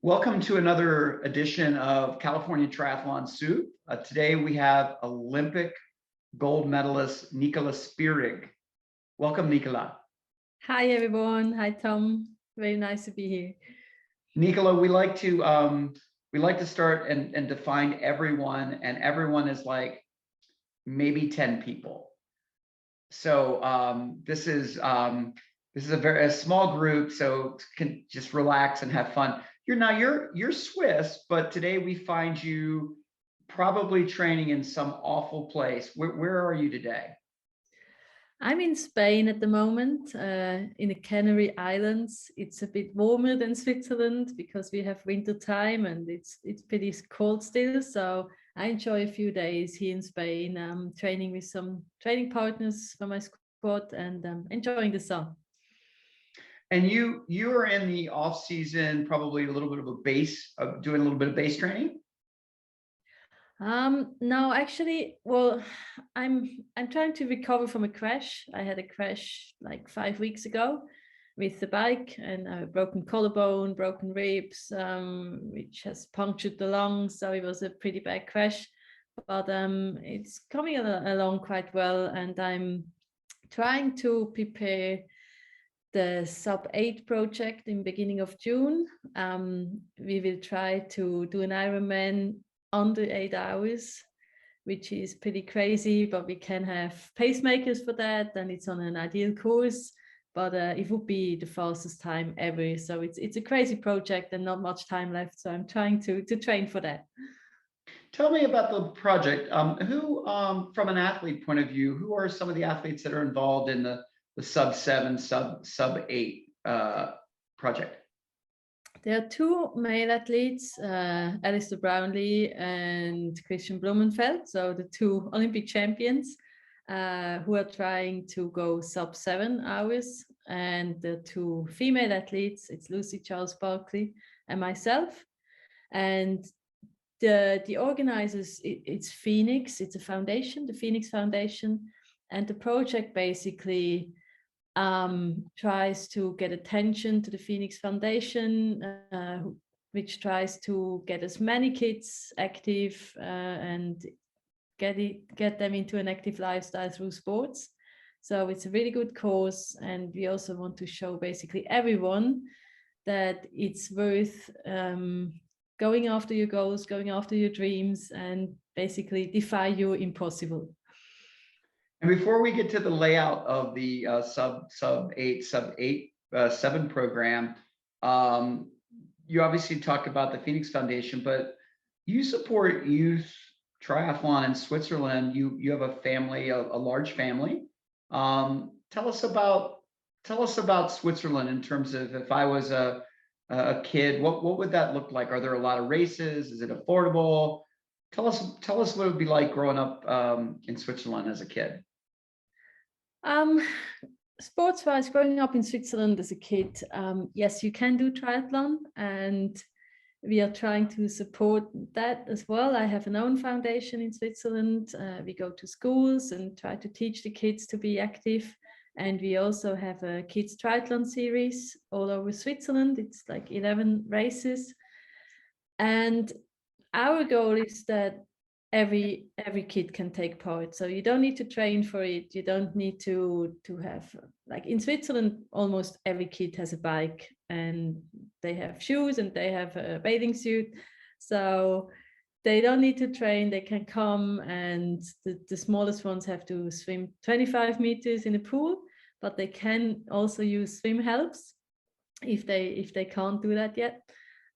Welcome to another edition of California Triathlon Soup. Today we have Olympic gold medalist Nicola Spirig. Welcome, Nicola. Hi, everyone. Hi, Tom. Very nice to be here. Nicola, we like to start and define everyone, and everyone is like maybe 10 people. So this is a small group, so can just relax and have fun. You're Swiss, but today we find you probably training in some awful place. Where are you today? I'm in Spain at the moment, in the Canary Islands. It's a bit warmer than Switzerland because we have winter time and it's pretty cold still. So I enjoy a few days here in Spain, training with some training partners for my squad and enjoying the sun. And you are in the off season, probably a little bit of a base, doing a little bit of base training. No, actually, well, I'm trying to recover from a crash. I had a crash like 5 weeks ago with the bike and a broken collarbone, broken ribs, which has punctured the lungs. So it was a pretty bad crash, but it's coming along quite well, and I'm trying to prepare the sub-8 project in beginning of June. We will try to do an Ironman under 8 hours, which is pretty crazy, but we can have pacemakers for that, and it's on an ideal course, but it would be the fastest time ever. So it's a crazy project and not much time left, so I'm trying to train for that. Tell me about the project. From an athlete point of view, who are some of the athletes that are involved in the sub-7, sub-8 project? There are two male athletes, Alistair Brownlee and Christian Blumenfeld, so the two Olympic champions who are trying to go sub-7 hours. And the two female athletes, it's Lucy Charles Barkley and myself. And the organizers, it's Phoenix, it's a foundation, the Phoenix Foundation. And the project basically tries to get attention to the Phoenix Foundation, which tries to get as many kids active and get them into an active lifestyle through sports. So it's a really good cause, and we also want to show basically everyone that it's worth going after your goals, going after your dreams, and basically defy your impossible. And before we get to the layout of the sub-8, 7 program, you obviously talk about the Phoenix Foundation, but you support youth triathlon in Switzerland. You have a family, a large family. Tell us about Switzerland in terms of, if I was a kid, what would that look like? Are there a lot of races? Is it affordable? Tell us what it would be like growing up in Switzerland as a kid. Sports-wise, growing up in Switzerland as a kid, yes, you can do triathlon, and we are trying to support that as well. I have an own foundation in Switzerland. We go to schools and try to teach the kids to be active. And we also have a kids triathlon series all over Switzerland. It's like 11 races. And our goal is that every kid can take part, so you don't need to train for it. You don't need to have, like in Switzerland, almost every kid has a bike and they have shoes and they have a bathing suit, so they don't need to train. They can come, and the smallest ones have to swim 25 meters in a pool, but they can also use swim helps if they can't do that yet.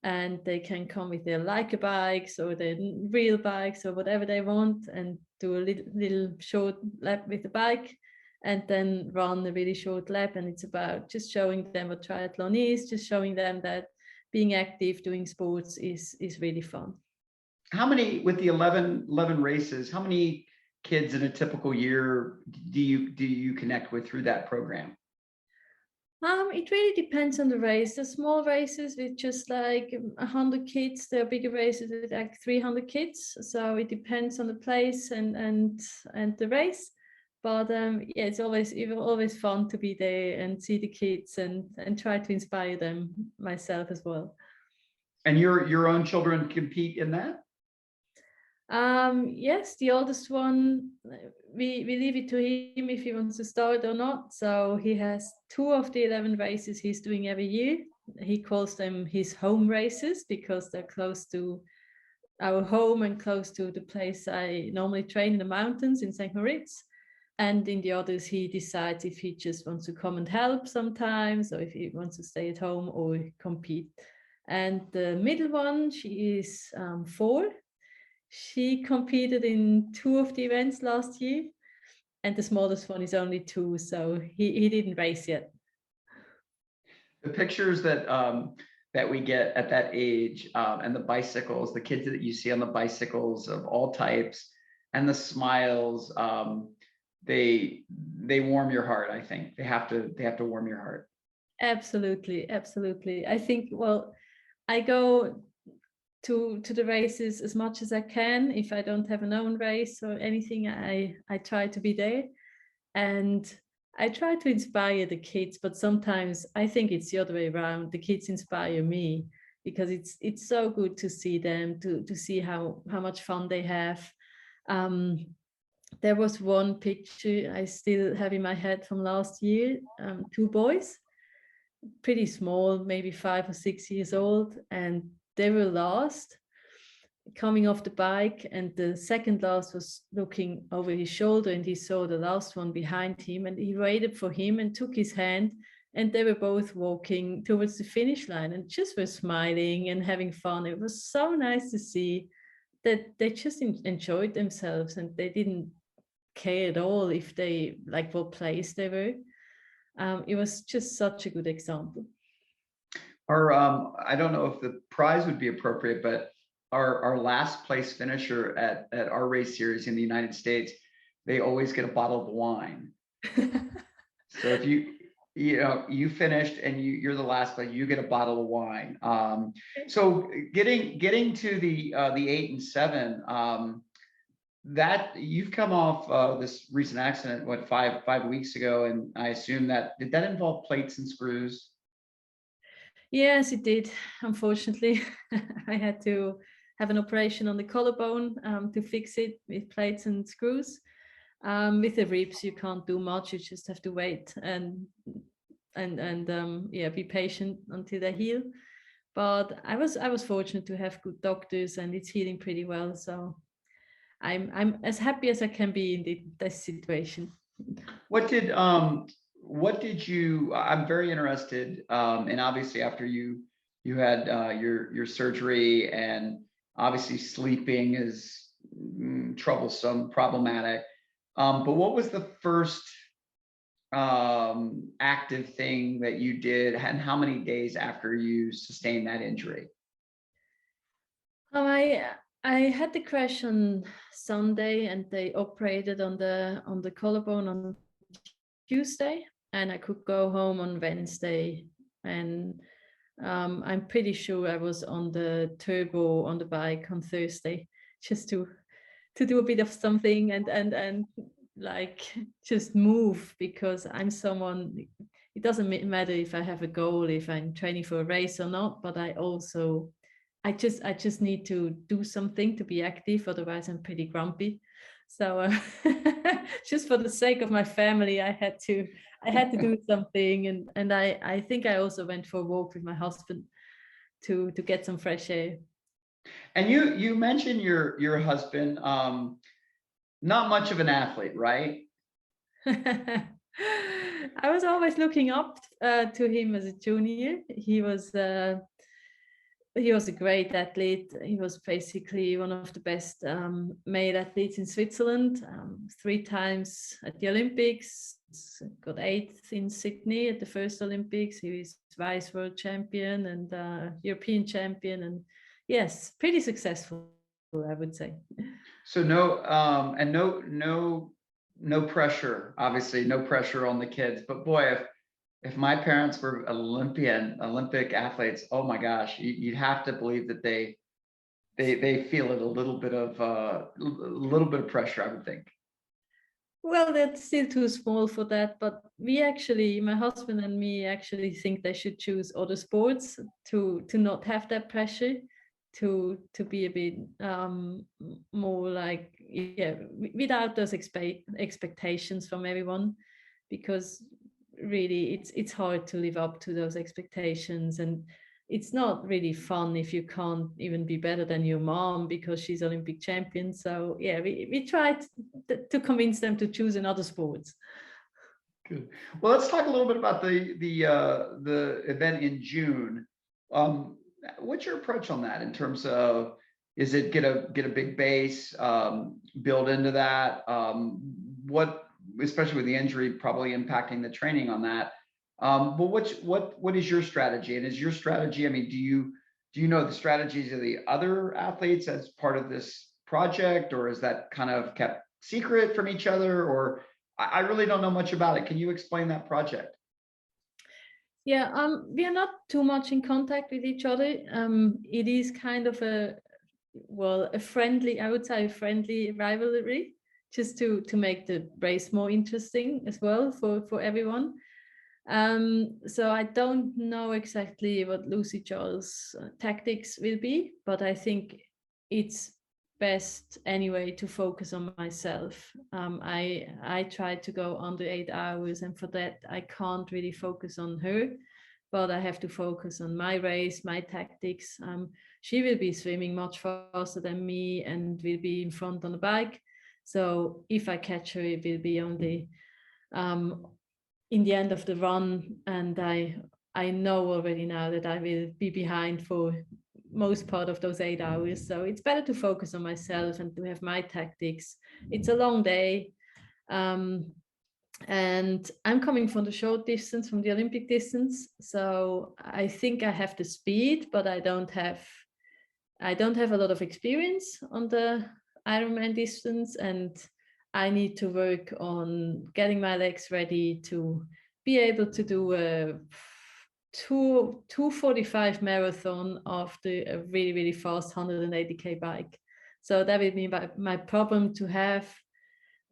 And they can come with their Leica bikes or their real bikes or whatever they want, and do a little short lap with the bike, and then run a really short lap. And it's about just showing them what triathlon is, just showing them that being active, doing sports is really fun. How many, with the 11 races, how many kids in a typical year do you connect with through that program? It really depends on the race. The small races with just like 100 kids. There are bigger races with like 300 kids. So it depends on the place and the race. But yeah, it's always fun to be there and see the kids and try to inspire them myself as well. And your own children compete in that? Yes, the oldest one, we leave it to him if he wants to start or not. So he has 2 of the 11 races he's doing every year. He calls them his home races because they're close to our home and close to the place I normally train in the mountains in St. Moritz. And in the others, he decides if he just wants to come and help sometimes, or if he wants to stay at home or compete. And the middle one, she is 4. She competed in 2 of the events last year, and the smallest one is only 2, so he didn't race yet. The pictures that we get at that age, and the bicycles, the kids that you see on the bicycles of all types, and the smiles, they warm your heart. I think they have to warm your heart. Absolutely, absolutely. I think, well, I go to the races as much as I can. If I don't have an own race or anything, I try to be there, and I try to inspire the kids, but sometimes I think it's the other way around. The kids inspire me because it's so good to see them, to see how much fun they have. There was one picture I still have in my head from last year, 2 boys, pretty small, maybe 5 or 6 years old, and they were last, coming off the bike, and the second last was looking over his shoulder, and he saw the last one behind him, and he waited for him and took his hand, and they were both walking towards the finish line and just were smiling and having fun. It was so nice to see that they just enjoyed themselves, and they didn't care at all if they, like, what place they were. It was just such a good example. Our I don't know if the prize would be appropriate, but our last place finisher at our race series in the United States, they always get a bottle of wine. So if you finished and you're the last, but you get a bottle of wine. So getting to the 8 and 7, that you've come off this recent accident, what, 5 weeks ago, and I assume did that involve plates and screws? Yes, it did. Unfortunately, I had to have an operation on the collarbone to fix it with plates and screws. With the ribs, you can't do much. You just have to wait and be patient until they heal. But I was fortunate to have good doctors, and it's healing pretty well. So I'm as happy as I can be in this situation. What did you? I'm very interested, and obviously after you had your surgery, and obviously sleeping is troublesome, problematic. But what was the first active thing that you did, and how many days after you sustained that injury? I had the crash on Sunday, and they operated on the collarbone on Tuesday, and I could go home on Wednesday. And I'm pretty sure I was on the turbo on the bike on Thursday, just to do a bit of something and like just move, because I'm someone, it doesn't matter if I have a goal, if I'm training for a race or not, but I just need to do something to be active, otherwise I'm pretty grumpy. So just for the sake of my family, I had to do something, and I think I also went for a walk with my husband to get some fresh air. And you mentioned your husband, not much of an athlete, right? I was always looking up to him as a junior. He was a great athlete. He was basically one of the best male athletes in Switzerland. 3 times at the Olympics, got 8th in Sydney at the first Olympics. He was vice world champion and European champion, and yes, pretty successful, I would say. So no pressure, obviously no pressure on the kids, but boy, if my parents were Olympic athletes, oh my gosh, you'd have to believe that they feel it a little bit of pressure, I would think. Well, they're still too small for that, but my husband and me actually think they should choose other sports to not have that pressure, to be a bit more like, yeah, without those expectations from everyone, because really it's hard to live up to those expectations, and it's not really fun if you can't even be better than your mom because she's Olympic champion. So yeah, we tried to convince them to choose another sport. Good. Well, let's talk a little bit about the event in June. What's your approach on that in terms of, is it get a big base, build into that? What, especially with the injury probably impacting the training on that. But what is your strategy? And is your strategy, I mean, do you know the strategies of the other athletes as part of this project, or is that kind of kept secret from each other? Or I really don't know much about it. Can you explain that project? Yeah, we are not too much in contact with each other. It is kind of a friendly, I would say, a friendly rivalry, just to make the race more interesting as well for everyone. So I don't know exactly what Lucy Charles' tactics will be, but I think it's best anyway to focus on myself. I tried to go under 8 hours, and for that I can't really focus on her, but I have to focus on my race, my tactics. She will be swimming much faster than me and will be in front on the bike. So if I catch her, it will be only in the end of the run, and I know already now that I will be behind for most part of those 8 hours. So it's better to focus on myself and to have my tactics. It's a long day. And I'm coming from the short distance, from the Olympic distance. So I think I have the speed, but I don't have a lot of experience on the Ironman distance, and I need to work on getting my legs ready to be able to do a 2:45 marathon after a really, really fast 180k bike. So that would be my problem, to have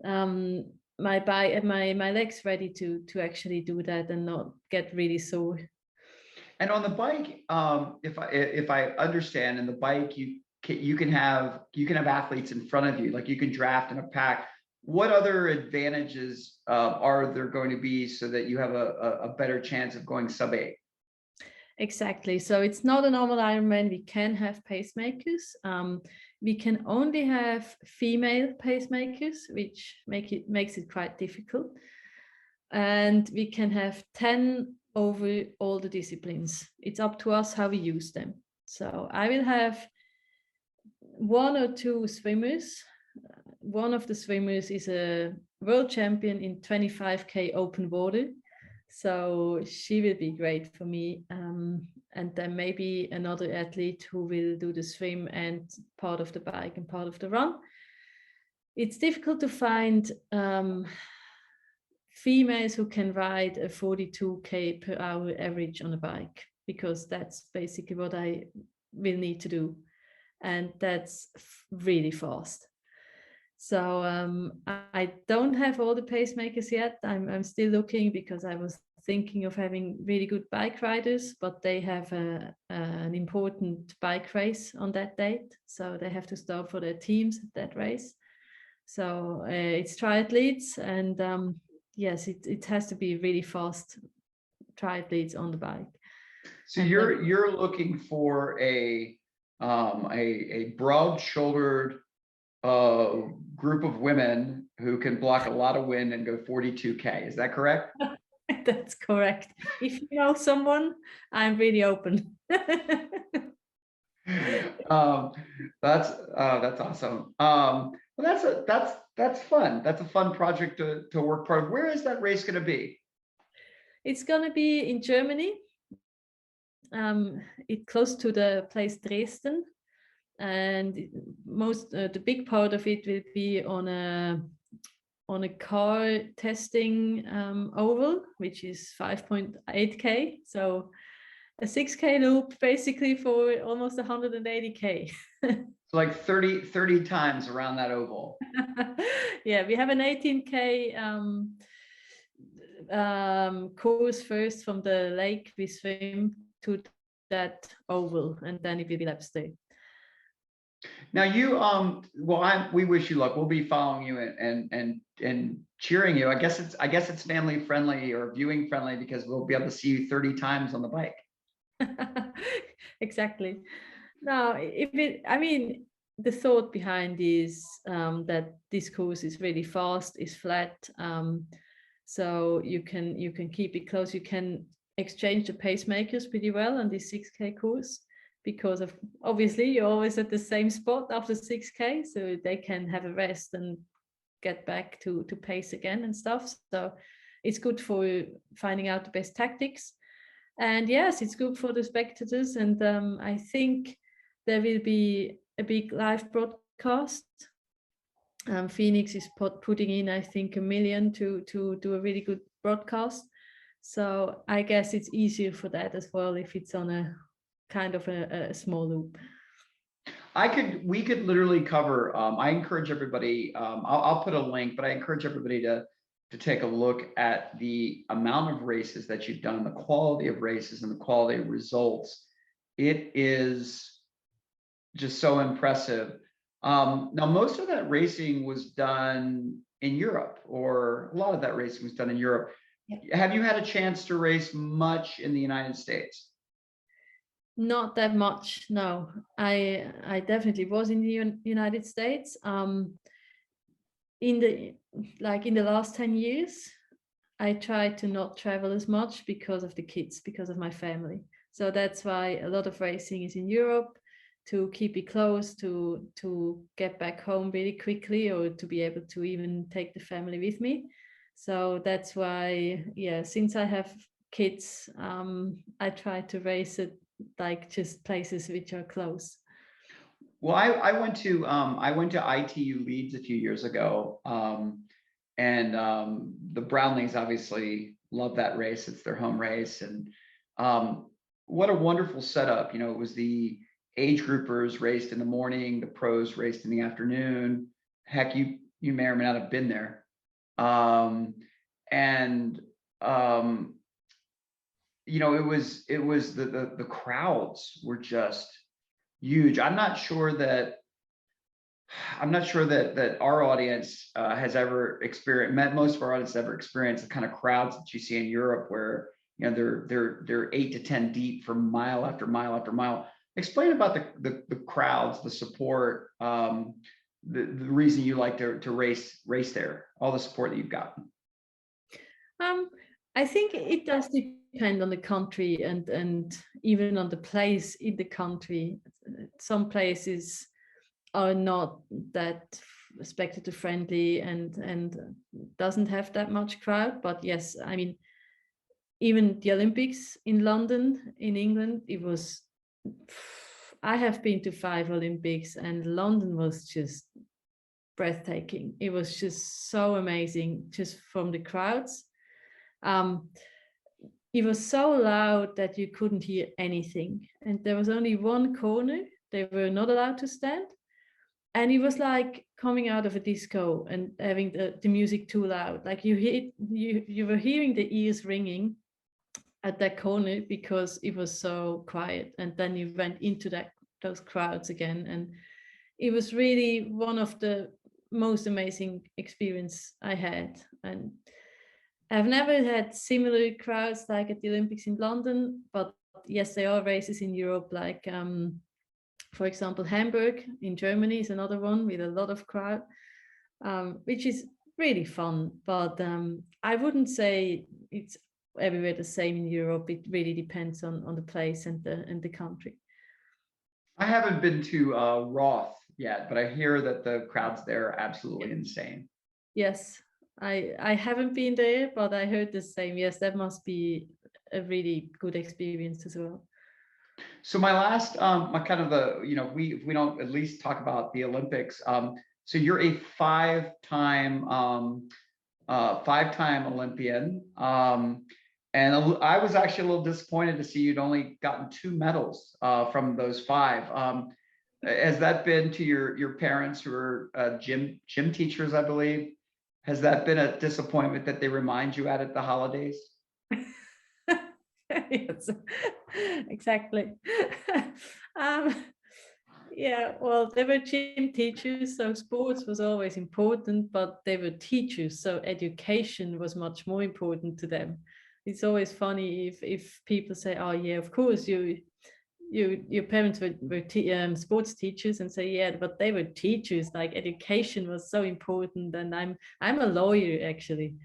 my legs ready to actually do that and not get really sore. And on the bike, if I understand, in the bike, you can have athletes in front of you, like you can draft in a pack. What other advantages are there going to be so that you have a better chance of going sub-8? Exactly. So it's not a normal Ironman. We can have pacemakers. We can only have female pacemakers, which makes it quite difficult. And we can have 10 over all the disciplines. It's up to us how we use them. So I will have one or two swimmers. One of the swimmers is a world champion in 25k open water. So she will be great for me. And then maybe another athlete who will do the swim and part of the bike and part of the run. It's difficult to find females who can ride a 42k per hour average on a bike, because that's basically what I will need to do. And that's really fast. So I don't have all the pacemakers yet. I'm still looking, because I was thinking of having really good bike riders, but they have an important bike race on that date. So they have to start for their teams at that race. So it's triathletes, and yes, it has to be really fast triathletes on the bike. So you're looking for a broad-shouldered group of women who can block a lot of wind and go 42k. Is that correct? That's correct. If you know someone, I'm really open. That's awesome. Well, that's fun. That's a fun project to work part of. Where is that race going to be? It's going to be in Germany. It's close to the place Dresden, and the big part of it will be on a car testing oval, which is 5.8k. So a 6k loop basically for almost 180k. So like 30 times around that oval. Yeah, we have an 18K course first from the lake we swim to that oval, and then it will be lap stay. Now you well, we wish you luck. We'll be following you and cheering you. I guess it's family friendly or viewing friendly because we'll be able to see you 30 times on the bike. Exactly. Now, I mean, the thought behind is that this course is really fast, is flat, so you can keep it close. You can exchange the pacemakers pretty well on this 6K course because of obviously you're always at the same spot after 6K, so they can have a rest and get back to pace again and stuff. So it's good for finding out the best tactics. And yes, it's good for the spectators. And I think there will be a big live broadcast. Phoenix is putting in, I think, $1 million to do a really good broadcast. So I guess it's easier for that as well if it's on a kind of a small loop. We could literally cover, I encourage everybody, I'll put a link, but I encourage everybody to take a look at the amount of races that you've done, the quality of races and the quality of results. It is just so impressive. Now, most of that racing was done in Europe, or a lot of that racing was done in Europe. Yeah. Have you had a chance to race much in the United States? Not that much, no. I definitely was in the United States. In the last 10 years, I tried to not travel as much because of the kids, because of my family. So that's why a lot of racing is in Europe, to keep it close, to get back home really quickly, or to be able to even take the family with me. So that's why, yeah, since I have kids, I try to race it like just places which are close. Well, I went to ITU Leeds a few years ago, and the Brownlings obviously love that race. It's their home race, and what a wonderful setup. You know, it was the age groupers raced in the morning, the pros raced in the afternoon. Heck, you may or may not have been there, and you know, it was the crowds were just huge. I'm not sure that our audience has ever experienced. Most of our audience ever experienced the kind of crowds that you see in Europe, where you know they're 8 to 10 deep for mile after mile after mile. Explain about the crowds, the support, the reason you like to race there, all the support that you've gotten. I think it does depend on the country and even on the place in the country. Some places are not that spectator friendly and doesn't have that much crowd. But yes, I mean, even the Olympics in London, in England, I have been to 5 Olympics, and London was just breathtaking. It was just so amazing, just from the crowds. It was so loud that you couldn't hear anything, and there was only one corner they were not allowed to stand, and it was like coming out of a disco and having the music too loud. Like you were hearing the ears ringing at that corner because it was so quiet, and then you went into those crowds again, and it was really one of the most amazing experience I had. And I've never had similar crowds like at the Olympics in London, but yes, there are races in Europe, like for example, Hamburg in Germany is another one with a lot of crowd, which is really fun. But I wouldn't say it's everywhere the same in Europe. It really depends on the place and the country. I haven't been to Roth yet, but I hear that the crowds there are absolutely insane. Yes, I haven't been there, but I heard the same. Yes, that must be a really good experience as well. So my last, my kind of if we don't at least talk about the Olympics. So you're a five-time Olympian. And I was actually a little disappointed to see you'd only gotten 2 medals from those 5. Has that been to your parents who are gym teachers, I believe? Has that been a disappointment that they remind you at the holidays? Yes, exactly. um, yeah, well, they were gym teachers, so sports was always important, but they were teachers, so education was much more important to them. It's always funny if people say, "Oh, yeah, of course your parents were sports teachers," and say, "Yeah, but they were teachers. Like education was so important." And I'm a lawyer actually.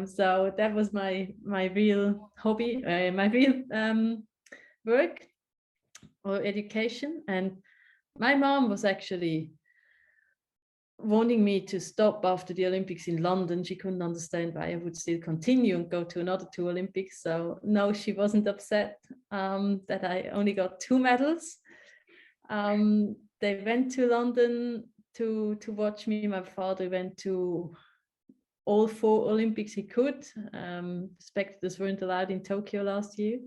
So that was my real hobby, my real work or education. And my mom was actually wanting me to stop after the Olympics in London. She couldn't understand why I would still continue and go to another two Olympics. So no, she wasn't upset that I only got 2 medals. They went to London to watch me. My father went to all 4 Olympics he could. Spectators weren't allowed in Tokyo last year.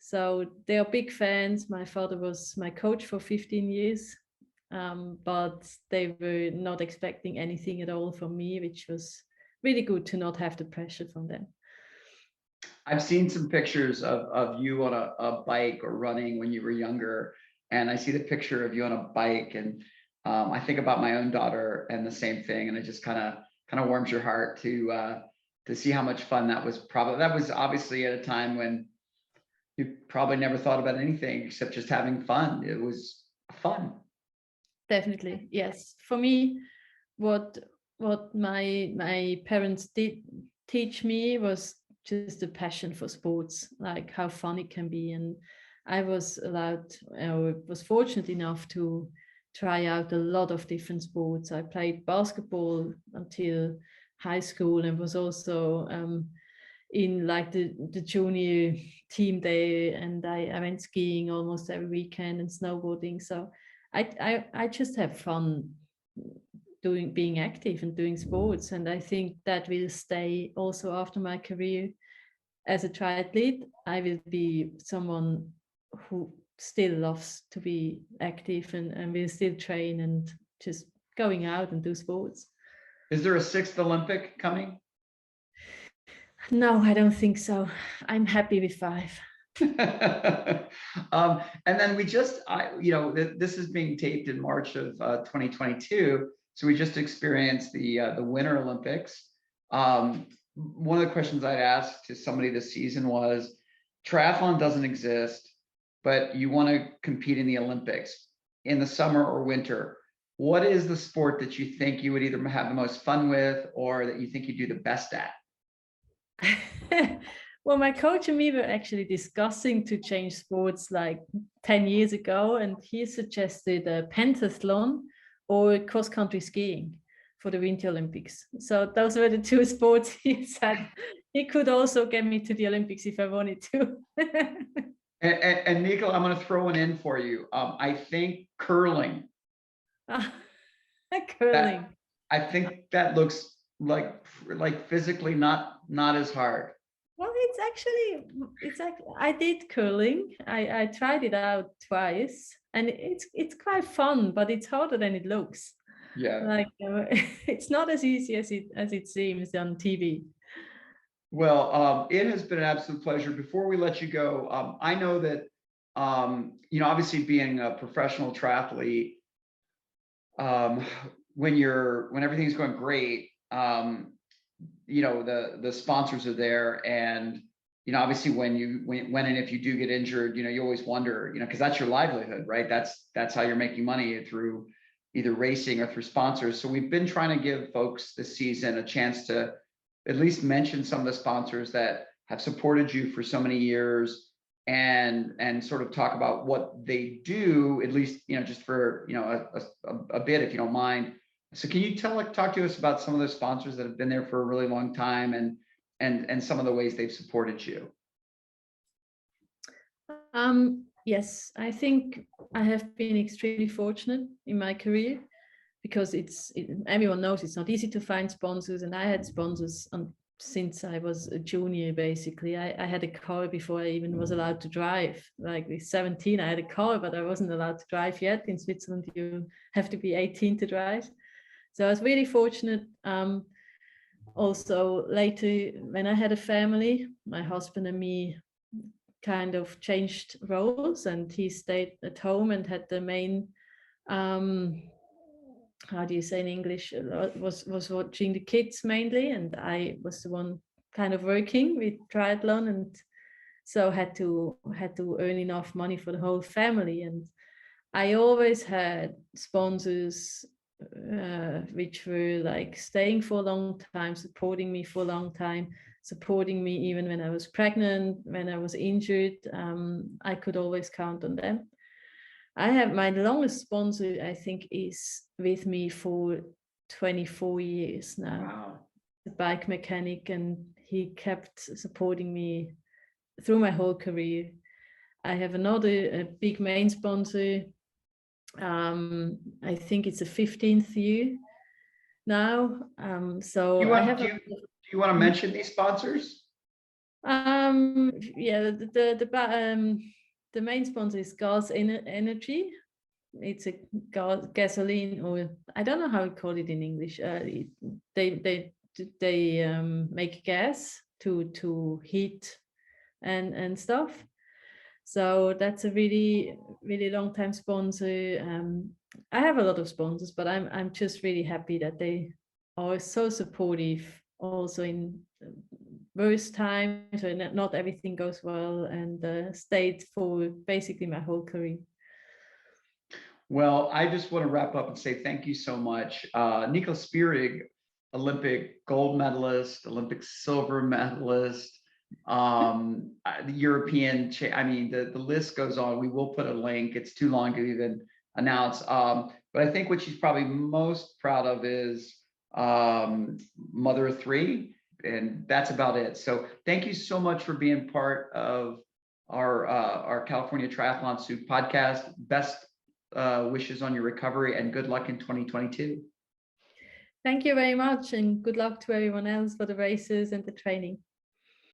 So they are big fans. My father was my coach for 15 years, but they were not expecting anything at all from me, which was really good to not have the pressure from them. I've seen some pictures of you on a bike or running when you were younger, and I see the picture of you on a bike, and I think about my own daughter and the same thing, and it just kind of warms your heart to see how much fun that was. Probably that was obviously at a time when you probably never thought about anything except just having fun. It was fun. Definitely, yes. For me, what my parents did teach me was just a passion for sports, like how fun it can be. And I was was fortunate enough to try out a lot of different sports. I played basketball until high school and was also in like the junior team day, and I went skiing almost every weekend and snowboarding. So I just have fun being active and doing sports, and I think that will stay also after my career as a triathlete. I will be someone who still loves to be active and will still train and just going out and do sports. Is there a 6th Olympic coming? No, I don't think so. I'm happy with 5. And then we just, this is being taped in March of 2022. So we just experienced the Winter Olympics. One of the questions I'd asked to somebody this season was, triathlon doesn't exist, but you want to compete in the Olympics in the summer or winter. What is the sport that you think you would either have the most fun with or that you think you do the best at? Well, my coach and me were actually discussing to change sports like 10 years ago, and he suggested a pentathlon or cross-country skiing for the Winter Olympics. So those were the 2 sports he said he could also get me to the Olympics if I wanted to. And Nicola, I'm going to throw one in for you. I think curling. Curling. I think that looks like physically not as hard. Well, it's actually I did curling. I tried it out twice, and it's quite fun, but it's harder than it looks. Yeah. Like it's not as easy as it seems on TV. Well, it has been an absolute pleasure. Before we let you go, I know that obviously being a professional triathlete, when everything's going great, the sponsors are there, and obviously when and if you do get injured, you always wonder, because that's your livelihood, right? That's how you're making money, through either racing or through sponsors. So we've been trying to give folks this season a chance to at least mention some of the sponsors that have supported you for so many years, and sort of talk about what they do, at least just for a bit, if you don't mind. So can you talk to us about some of those sponsors that have been there for a really long time, and some of the ways they've supported you? Yes, I think I have been extremely fortunate in my career, because everyone knows it's not easy to find sponsors, and I had sponsors since I was a junior, basically. I had a car before I even was allowed to drive. Like with 17, I had a car, but I wasn't allowed to drive yet. In Switzerland, you have to be 18 to drive. So I was really fortunate. Also, later, when I had a family, my husband and me kind of changed roles, and he stayed at home and had the main, how do you say in English, was watching the kids mainly, and I was the one kind of working with triathlon, and so had to earn enough money for the whole family. And I always had sponsors which were like staying for a long time, supporting me for a long time, supporting me even when I was pregnant, when I was injured. I could always count on them. I have my longest sponsor, I think, is with me for 24 years now. Wow. The bike mechanic, and he kept supporting me through my whole career. I have another big main sponsor. I think it's the 15th year now. So Do I have. do you want to mention these sponsors? Yeah, the main sponsor is Gas Energy. It's a gasoline, or I don't know how we call it in English. They make gas to heat and stuff. So that's a really, really long time sponsor. I have a lot of sponsors, but I'm just really happy that they are so supportive also in worst times when not everything goes well, and stayed for basically my whole career. Well, I just want to wrap up and say thank you so much. Nicola Spirig, Olympic gold medalist, Olympic silver medalist, the European, I mean, the list goes on. We will put a link. It's too long to even announce. But I think what she's probably most proud of is mother of three, and that's about it. So thank you so much for being part of our California Triathlon Suit podcast. Best wishes on your recovery, and good luck in 2022. Thank you very much, and good luck to everyone else for the races and the training.